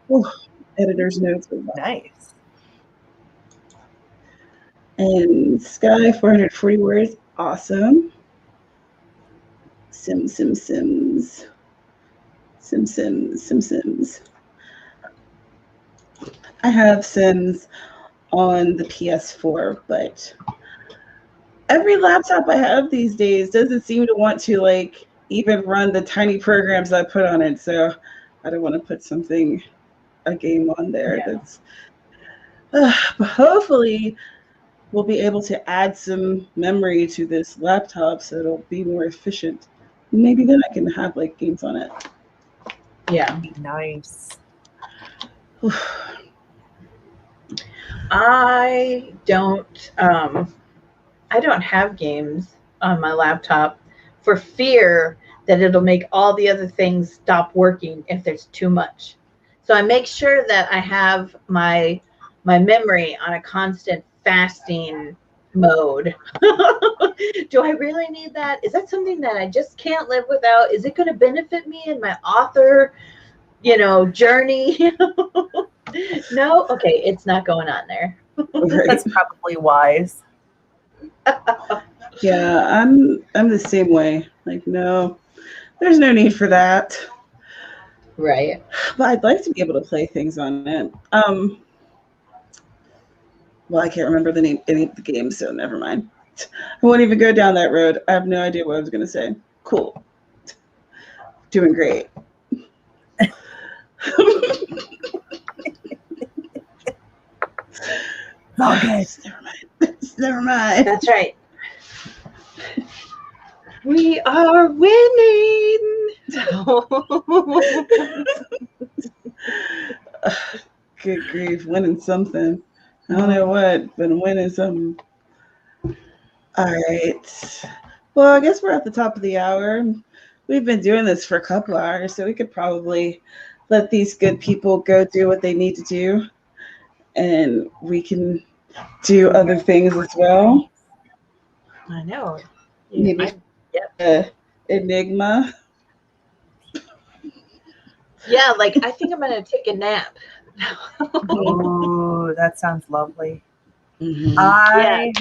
Oh, editor's notes. Nice. And Skye, 440 words. Awesome. Sims. I have Sims on the PS4, but every laptop I have these days doesn't seem to want to like even run the tiny programs I put on it. So I don't want to put a game on there. That's but hopefully we'll be able to add some memory to this laptop so it'll be more efficient. Maybe then I can have like games on it. Yeah. Nice. I don't have games on my laptop for fear that it'll make all the other things stop working if there's too much. So I make sure that I have my memory on a constant fasting mode. Do I really need that? Is that something that I just can't live without? Is it going to benefit me in my author, journey? No? Okay, it's not going on there. That's probably wise. Yeah, I'm the same way. Like, no, there's no need for that. Right. But I'd like to be able to play things on it. Well, I can't remember the name of any of the games, so never mind. I won't even go down that road. I have no idea what I was going to say. Cool. Doing great. Okay. Never mind. That's right. We are winning. Good grief, winning something. I don't know what, but winning something. All right. Well, I guess we're at the top of the hour. We've been doing this for a couple hours, so we could probably let these good people go do what they need to do, and we can do other things as well. I know. Maybe Enigma. Yeah, like I think I'm gonna take a nap. Oh, that sounds lovely. Mhm. I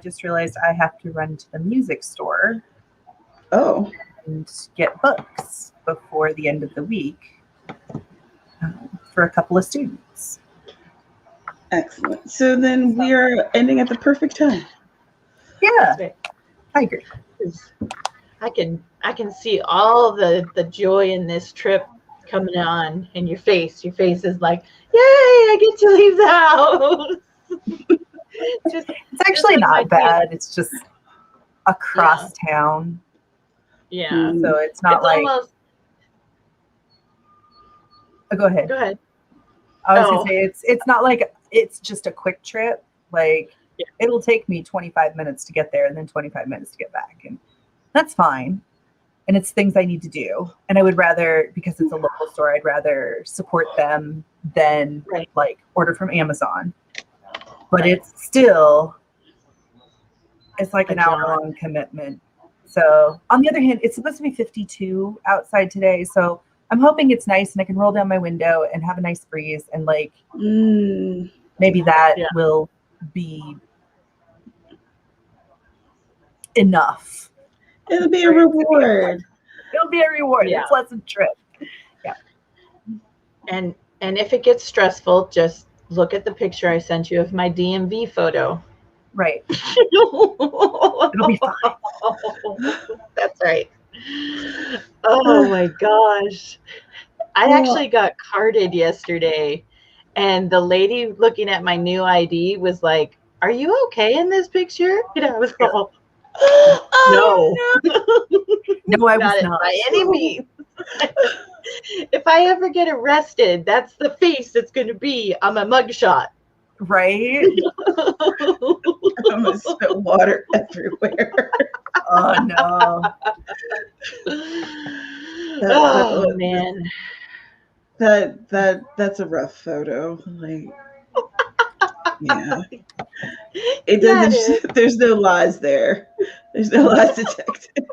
just realized I have to run to the music store Oh, and get books before the end of the week for a couple of students. excellent. So then we are ending at the perfect time. Yeah, I agree. 'Cause I can see all the joy in this trip coming on in your face. Your face is like, yay, I get to leave the house. It's actually like my not bad. It's just across town. Yeah. So it's not It's like almost go ahead. go ahead. I was gonna say it's not like it's just a quick trip. Like it'll take me 25 minutes to get there and then 25 minutes to get back. And that's fine. And it's things I need to do. And I would rather, because it's a local store, I'd rather support them than like order from Amazon. But it's still, it's like an hour-long commitment. So on the other hand, it's supposed to be 52 outside today. So I'm hoping it's nice and I can roll down my window and have a nice breeze and like maybe that will be enough. It'll be a reward. It'll be a reward. Yeah. It's less of a trip. Yeah. And if it gets stressful, just look at the picture I sent you of my DMV photo. Right. It'll be fine. That's right. Oh my gosh. I actually got carded yesterday, and the lady looking at my new ID was like, "Are you okay in this picture?" And I was like, no. No, I was not. By any means. If I ever get arrested, that's the face it's going to be on my mugshot. Right? I'm going to spill water everywhere. Oh, no. Oh, man. That's a rough photo. Like, yeah. It doesn't, there's no lies there. There's no lies detected.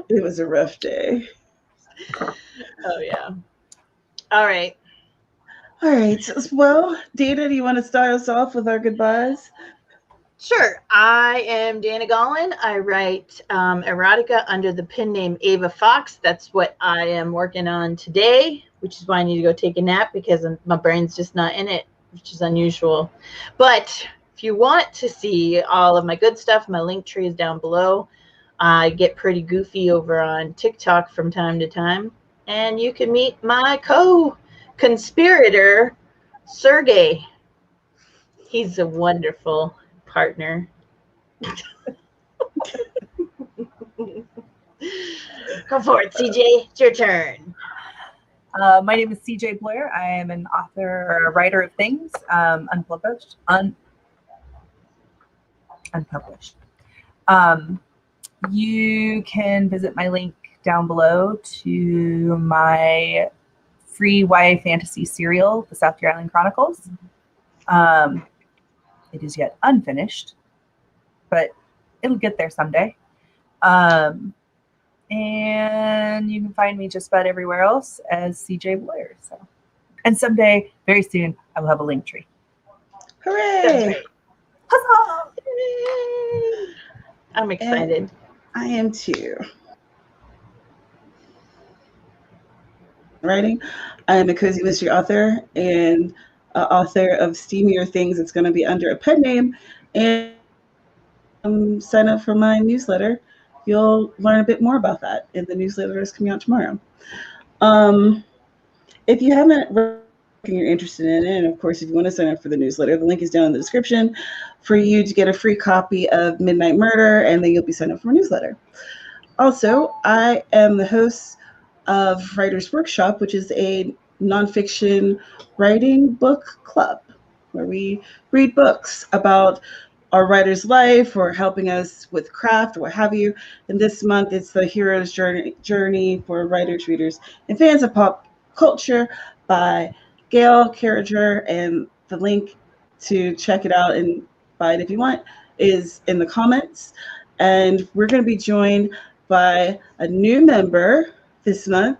It was a rough day. Oh, yeah. All right. All right. Well, Dana, do you want to start us off with our goodbyes? Sure. I am Dana Gollin. I write erotica under the pen name Ava Fox. That's what I am working on today, which is why I need to go take a nap because my brain's just not in it, which is unusual. But if you want to see all of my good stuff, my link tree is down below. I get pretty goofy over on TikTok from time to time. And you can meet my co-conspirator, Sergey. He's a wonderful partner. Go for it, CJ. It's your turn. My name is CJ Bloyer. I am an author or a writer of things, unpublished. You can visit my link down below to my free YA fantasy serial, The South Deer Island Chronicles. It is yet unfinished, but it'll get there someday. And you can find me just about everywhere else as CJ Bloyer. So, and someday, very soon, I will have a link tree. Hooray! Huzzah! I'm excited. And I am too. Writing. I am a cozy mystery author and author of steamier things. It's going to be under a pen name, and sign up for my newsletter. You'll learn a bit more about that. And the newsletter is coming out tomorrow. If you haven't read and you're interested in it, and of course, if you want to sign up for the newsletter, the link is down in the description for you to get a free copy of Midnight Murder, and then you'll be signed up for a newsletter. Also, I am the host of Writers Workshop, which is a nonfiction writing book club where we read books about our writer's life or helping us with craft or what have you. And this month it's the hero's journey for writers, readers, and fans of pop culture by Gail, Carriger, and the link to check it out and buy it if you want is in the comments. And we're going to be joined by a new member this month,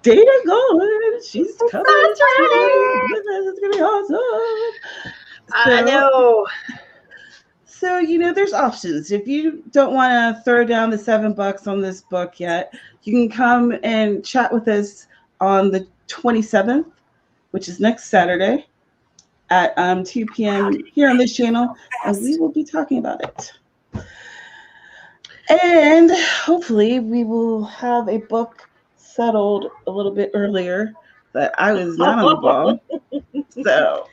Dana Gold. She's coming to with us. It's going to be awesome. I know. So, there's options. If you don't want to throw down the $7 on this book yet, you can come and chat with us on the 27th, which is next Saturday at 2 p.m. here on this channel, and we will be talking about it. And hopefully we will have a book settled a little bit earlier that I was not on the ball. So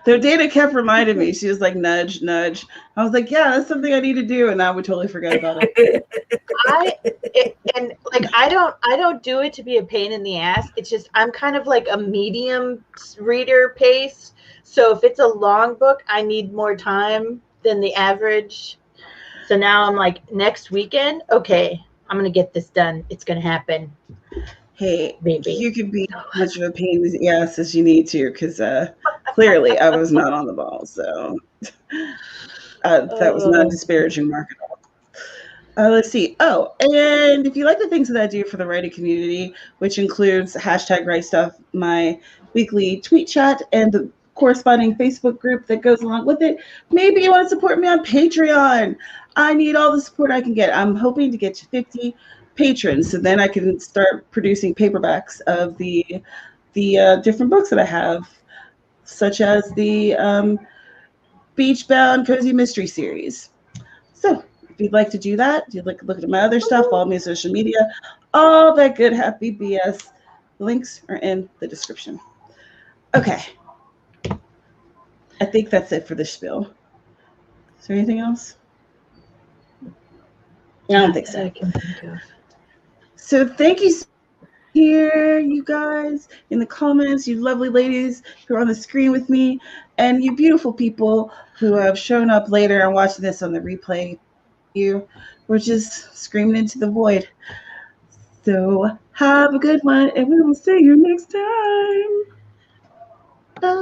their data kept reminding me. She was like, nudge, nudge. I was like, yeah, that's something I need to do. And I would totally forget about it. I don't do it to be a pain in the ass. It's just, I'm kind of like a medium reader pace. So if it's a long book, I need more time than the average. So now I'm like, next weekend, okay, I'm going to get this done. It's going to happen. Hey, maybe you can be as much of a pain in the ass as you need to, because clearly I was not on the ball. So that was not a disparaging mark at all. Let's see. Oh, and if you like the things that I do for the writing community, which includes #WriteStuff, my weekly tweet chat, and the corresponding Facebook group that goes along with it, maybe you want to support me on Patreon. I need all the support I can get. I'm hoping to get to 50 patrons, so then I can start producing paperbacks of the different books that I have, such as the Beach-Bound Cozy Mystery series. So if you'd like to do that, if you'd like to look at my other stuff, follow me on social media, all that good happy BS. Links are in the description. Okay. I think that's it for the spiel. Is there anything else? I don't think so. So thank you here, you guys, in the comments, you lovely ladies who are on the screen with me, and you beautiful people who have shown up later and watching this on the replay. We're just screaming into the void. So have a good one, and we will see you next time. Bye.